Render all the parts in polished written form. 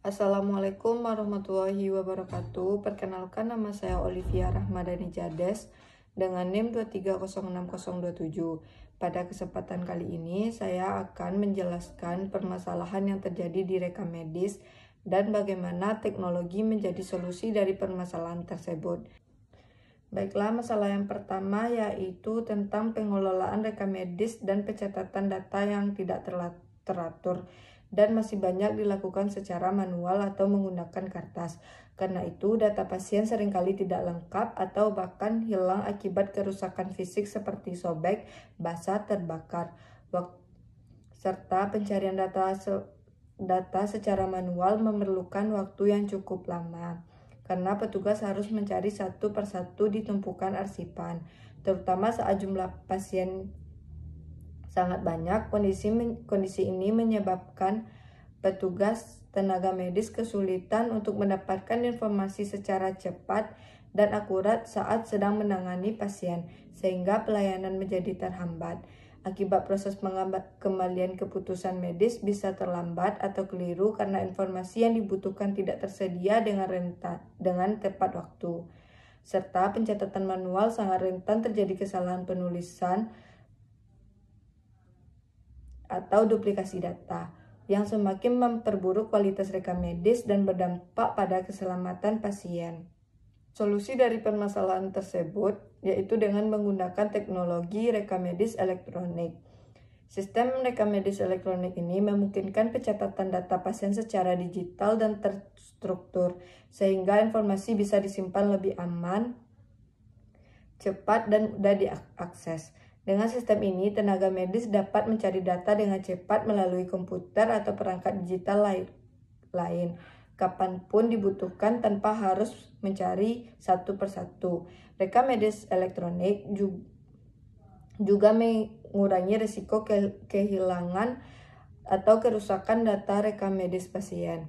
Assalamualaikum warahmatullahi wabarakatuh. Perkenalkan, nama saya Olivia Rahmadani Jades dengan NIM 2306027. Pada kesempatan kali ini saya akan menjelaskan permasalahan yang terjadi di rekam medis dan bagaimana teknologi menjadi solusi dari permasalahan tersebut. Baiklah, masalah yang pertama yaitu tentang pengelolaan rekam medis dan pencatatan data yang tidak teratur dan masih banyak dilakukan secara manual atau menggunakan kertas. Karena itu, data pasien seringkali tidak lengkap atau bahkan hilang akibat kerusakan fisik seperti sobek, basah, terbakar, serta pencarian data secara manual memerlukan waktu yang cukup lama. Karena petugas harus mencari satu persatu di tumpukan arsipan, terutama saat jumlah pasien sangat banyak. Kondisi ini menyebabkan petugas tenaga medis kesulitan untuk mendapatkan informasi secara cepat dan akurat saat sedang menangani pasien, sehingga pelayanan menjadi terhambat. Akibat proses kembalian keputusan medis bisa terlambat atau keliru karena informasi yang dibutuhkan tidak tersedia dengan tepat waktu. Serta pencatatan manual sangat rentan terjadi kesalahan penulisan atau duplikasi data yang semakin memperburuk kualitas rekam medis dan berdampak pada keselamatan pasien. Solusi dari permasalahan tersebut yaitu dengan menggunakan teknologi rekam medis elektronik. Sistem rekam medis elektronik ini memungkinkan pencatatan data pasien secara digital dan terstruktur, sehingga informasi bisa disimpan lebih aman, cepat, dan mudah diakses. Dengan sistem ini, tenaga medis dapat mencari data dengan cepat melalui komputer atau perangkat digital lain, kapanpun dibutuhkan tanpa harus mencari satu persatu. Rekam medis elektronik juga mengurangi risiko kehilangan atau kerusakan data rekam medis pasien.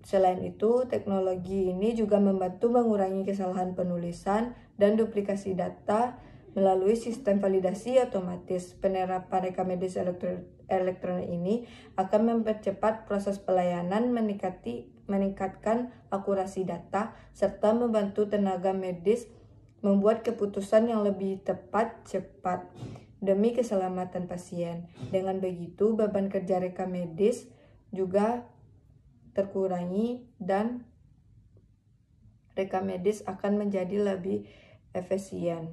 Selain itu, teknologi ini juga membantu mengurangi kesalahan penulisan dan duplikasi data melalui sistem validasi otomatis. Penerapan rekam medis elektronik ini akan mempercepat proses pelayanan, meningkatkan akurasi data, serta membantu tenaga medis membuat keputusan yang lebih tepat, cepat, demi keselamatan pasien. Dengan begitu, beban kerja rekam medis juga terkurangi dan rekam medis akan menjadi lebih efisien.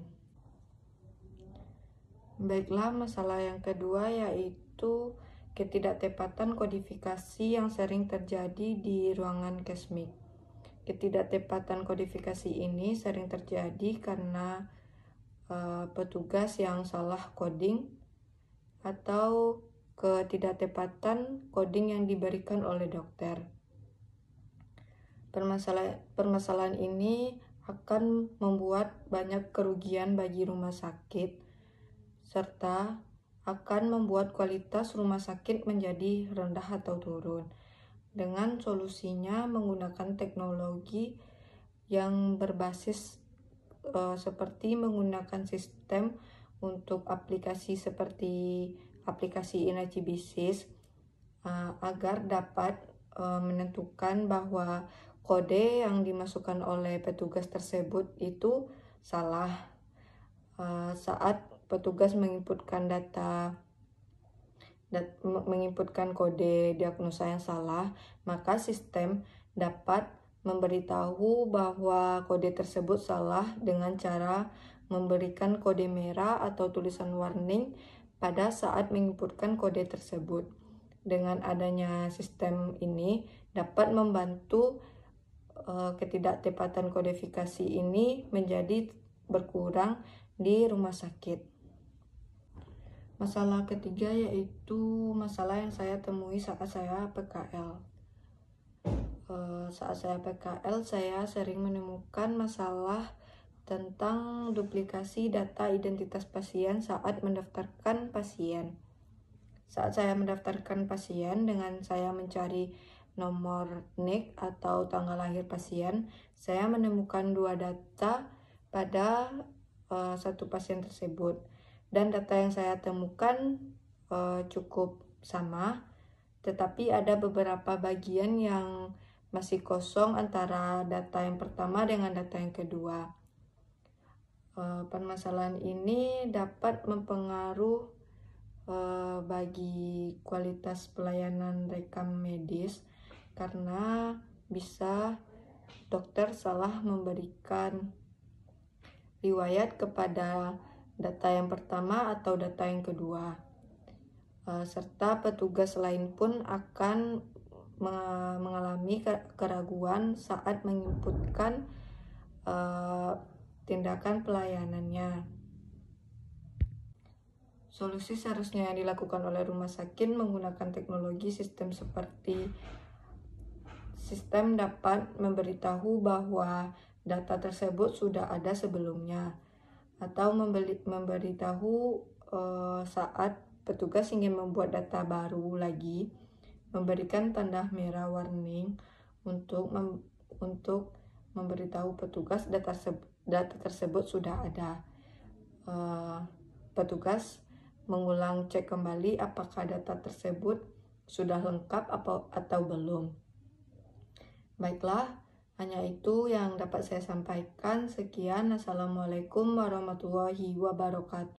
Baiklah, masalah yang kedua yaitu ketidaktepatan kodifikasi yang sering terjadi di ruangan kesmik. Ketidaktepatan kodifikasi ini sering terjadi karena petugas yang salah coding atau ketidaktepatan coding yang diberikan oleh dokter. Permasalahan ini akan membuat banyak kerugian bagi rumah sakit, serta akan membuat kualitas rumah sakit menjadi rendah atau turun. Dengan solusinya menggunakan teknologi yang berbasis seperti menggunakan sistem untuk aplikasi seperti aplikasi InaCiBisis agar dapat menentukan bahwa kode yang dimasukkan oleh petugas tersebut itu salah. Saat petugas menginputkan menginputkan kode diagnosa yang salah, maka sistem dapat memberitahu bahwa kode tersebut salah dengan cara memberikan kode merah atau tulisan warning pada saat menginputkan kode tersebut. Dengan adanya sistem ini dapat membantu ketidaktepatan kodifikasi ini menjadi berkurang di rumah sakit. Masalah ketiga yaitu masalah yang saya temui saat saya PKL. Saat saya PKL, saya sering menemukan masalah tentang duplikasi data identitas pasien saat mendaftarkan pasien. Saat saya mendaftarkan pasien, dengan saya mencari nomor NIK atau tanggal lahir pasien, saya menemukan dua data pada satu pasien tersebut. Dan data yang saya temukan cukup sama, tetapi ada beberapa bagian yang masih kosong antara data yang pertama dengan data yang kedua. Permasalahan ini dapat mempengaruhi bagi kualitas pelayanan rekam medis karena bisa dokter salah memberikan riwayat kepada data yang pertama atau data yang kedua. Serta petugas lain pun akan mengalami keraguan saat menginputkan tindakan pelayanannya. Solusi seharusnya yang dilakukan oleh rumah sakit menggunakan teknologi sistem seperti sistem dapat memberitahu bahwa data tersebut sudah ada sebelumnya, atau memberitahu saat petugas ingin membuat data baru lagi, memberikan tanda merah warning untuk memberitahu petugas data tersebut sudah ada. Petugas mengulang cek kembali apakah data tersebut sudah lengkap atau belum. Baiklah, hanya itu yang dapat saya sampaikan. Sekian, Assalamualaikum warahmatullahi wabarakatuh.